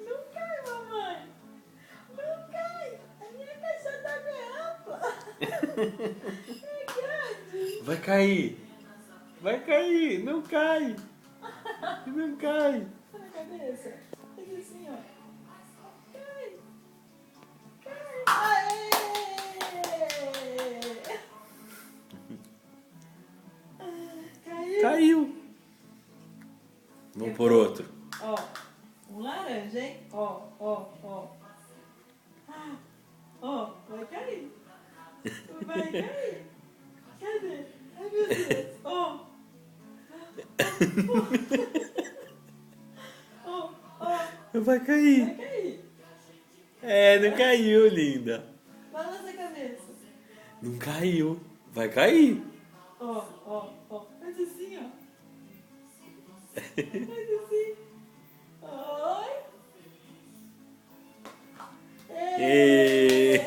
Não cai, mamãe. Não cai. A minha caixa d'água é ampla. É grande. Vai cair. Vai cair. Não cai. Não cai. Olha a cabeça. Faz assim, ó. Cai. Cai. Aê! Caiu. Caiu. Vamos por outro. Ó, um laranja, hein? Ó, ó, ó. Ah, ó, vai cair. Vai cair. Cadê? Ai, meu Deus. Ó. Ó, ó. Vai cair. Vai cair. É, não caiu, linda. Balança a cabeça. Não caiu. Vai cair. Ó, ó, ó. Faz assim, ó. Faz assim. Oi. Ê. Ê.